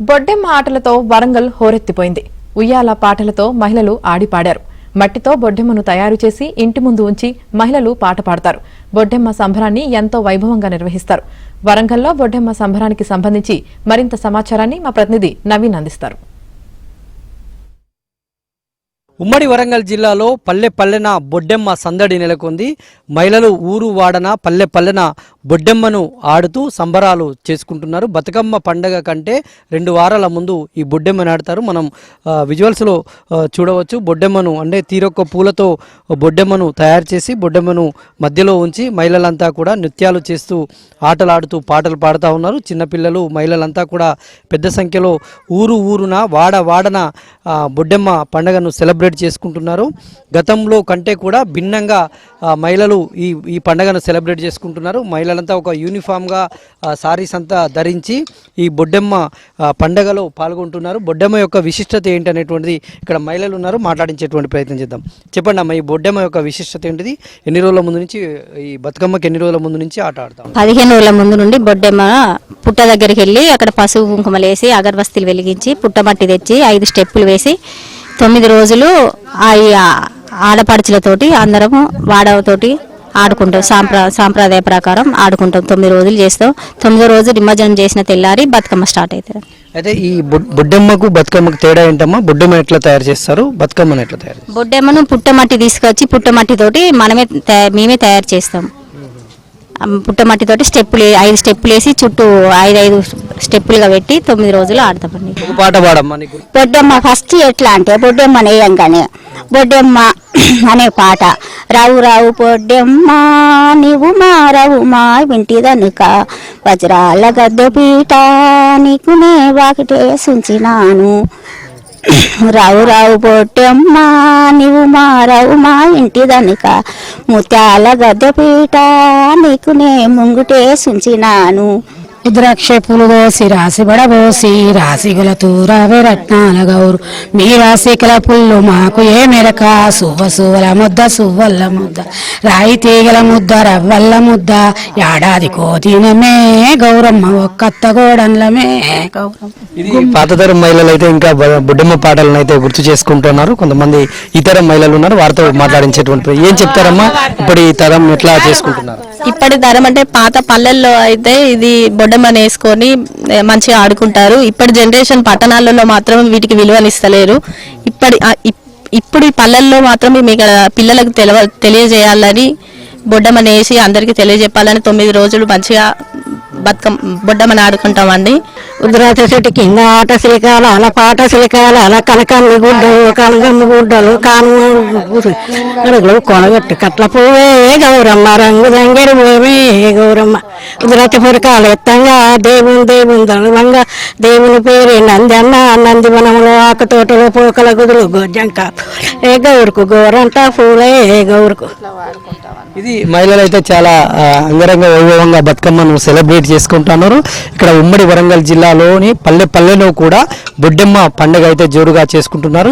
బొడ్డెమ్మ ఆటలతో వరంగల్ హోరెత్తిపోయింది. ఉయ్యాల పాటలతో మహిళలు ఆడిపాడారు. మట్టితో బొడ్డెమ్మను తయారు చేసి ఇంటి ముందు ఉంచి మహిళలు పాట పాడతారు. బొడ్డెమ్మ సంబరాన్ని ఎంతో వైభవంగా నిర్వహిస్తారు. వరంగల్లో బొడ్డెమ్మ సంబరానికి సంబంధించి మరింత సమాచారాన్ని మా ప్రతినిధి నవీన్ అందిస్తారు. ఉమ్మడి వరంగల్ జిల్లాలో పల్లె పల్లెన బొడ్డెమ్మ సందడి నెలకొంది. మహిళలు ఊరు వాడన పల్లె పల్లెన బొడ్డెమ్మను ఆడుతూ సంబరాలు చేసుకుంటున్నారు. బతుకమ్మ పండగ కంటే 2 వారాల ముందు ఈ బొడ్డెమ్మను ఆడతారు. మనం విజువల్స్లో చూడవచ్చు. బొడ్డెమ్మను అంటే తీరొక్క పూలతో బొడ్డెమ్మను తయారు చేసి బొడ్డెమ్మను మధ్యలో ఉంచి మహిళలంతా కూడా నృత్యాలు చేస్తూ ఆటలాడుతూ పాటలు పాడుతూ ఉన్నారు. చిన్నపిల్లలు మహిళలంతా కూడా పెద్ద సంఖ్యలో ఊరున వాడన బొడ్డెమ్మ పండుగను సెలబ్రేట్ చేసుకుంటున్నారు. గతంలో కంటే కూడా భిన్నంగా మహిళలు ఈ పండుగను సెలబ్రేట్ చేసుకుంటున్నారు. మహిళలంతా ఒక యూనిఫామ్గా సారీస్ అంతా ధరించి ఈ బొడ్డెమ్మ పండుగలో పాల్గొంటున్నారు. బొడ్డెమ్మ యొక్క విశిష్టత ఏంటనేటువంటిది ఇక్కడ మహిళలు ఉన్నారు, మాట్లాడించేటువంటి ప్రయత్నం చేద్దాం. చెప్పండి అమ్మ, ఈ బొడ్డెమ్మ యొక్క విశిష్టత ఏంటిది? ఎన్ని రోజుల ముందు నుంచి ఈ బతుకమ్మకి ఎన్ని రోజుల ముందు నుంచి ఆట ఆడతాం? 15 రోజుల ముందు నుండి బొడ్డెమ్మ పుట్ట దగ్గరికి వెళ్ళి అక్కడ పసుపు కుంకుమలు వేసి అగరబస్తీలు వెలిగించి పుట్టమట్టి తెచ్చి 5 స్టెప్పులు వేసి 9 రోజులు ఆడపడుచులతోటి అందరము వాడతోటి ఆడుకుంటాం. సాంప్రదాయ ప్రకారం ఆడుకుంటాం. 9 రోజులు చేస్తాం. 9వ రోజు నిమజ్జనం చేసిన తెల్లారి బతుకమ్మ స్టార్ట్ అవుతుంది. అయితే ఈ బొడ్డెమ్మకు బతుకమ్మకు తేడా ఏంటమ్మా? బొడ్డెమ్మ ఎట్లా తయారు చేస్తారు, బతుకమ్మను ఎట్లా తయారు చేస్తారు? బొడ్డెమ్మను పుట్టమట్టి తీసుకొచ్చి పుట్టమట్టితోటి మేమే తయారు చేస్తాం. పుట్టమట్టితోటి 5 స్టెప్పులు వేసి చుట్టూ 5 స్టెప్పులుగా పెట్టి 9 రోజులు ఆడతామండి. పాట పాడమ్మా నీకు. బొడ్డెమ్మ ఫస్ట్ ఎట్లా అంటే బొడ్డెమ్మ నేయంగానే బొడ్డెమ్మ అనే పాట, రావు రావు బొడ్డెమ్మ నీవు మా రావు మా వింటిదనుక వజ్రాల గద్దె పీట నీకు నే వాకిటే సుంచినాను, రావు రావు బొడ్డెమ్మ నీవు మారావు మా ఇంటిదనుక ముత్యాల గద్దె పీట నీకు నే ముంగుటే సుంచినాను, రుద్రాక్ష పూలు పోసి రాసి బడబోసి రాసిగల తూరావే రత్నాల గౌరు మీ రాసికల పుల్లు మాకు ఏ మెరక సువ్వల ముద్ద సువ్వల్ల ముద్ద రాయి తీగల ముద్ద రవ్వల్ల ముద్ద ఏడాది కోతినమే గౌరమ్మ ఒక్కత్త గోడన్లమే గౌరమ్మ. ఇది పాతతరం మహిళలు అయితే ఇంకా బొడ్డెమ్మ పాటలను అయితే గుర్తు చేసుకుంటున్నారు. కొంతమంది ఇతర మహిళలు ఉన్నారు, వారితో మాట్లాడించేటువంటి ఏం చెప్తారమ్మా? ఇప్పుడు ఈ తరం ఎట్లా చేసుకుంటున్నారు? ఇప్పటి తరం అంటే పాత పల్లెల్లో అయితే ఇది బొడ్డెమ్మని వేసుకొని మంచిగా ఆడుకుంటారు. ఇప్పటి జనరేషన్ పట్టణాలలో మాత్రం వీటికి విలువనిస్తలేరు. ఇప్పుడు ఈ పల్లెల్లో మాత్రం మీకు పిల్లలకు తెలియజేయాలని బొడ్డెమ్మని వేసి అందరికీ తెలియజెప్పాలని 9 రోజులు మంచిగా బొడ్డెమ్మని ఆడుకుంటామండి. ఉద్రాత చెట్టు కింద ఆట శిలికాల అలా పాట శిలికాల అలా కనకన్ని గుడ్డలు కనగమ్మ గుడ్డలు కానుగలు కొనగట్టు కట్ల పోవే గౌరమ్మ రంగు రంగడి పోవే గౌరమ్మ ఉద్రాత పురకాలు ఎత్తంగా దేవుని దళంగా దేవుని పేరు నంది అన్న నంది వనంలో ఆకు తోటలో పోకల గుదులు గోజంక ఏ గౌరుకు గోరంట పూలే గౌరుకు. ఇది మహిళలు అయితే చాలా అంగరంగ వైభవంగా బతుకమ్మను సెలబ్రేట్ చేసుకుంటున్నారు. ఇక్కడ ఉమ్మడి వరంగల్ జిల్లాలోని పల్లె పల్లెలో కూడా బొడ్డెమ్మ పండుగ అయితే జోరుగా చేసుకుంటున్నారు.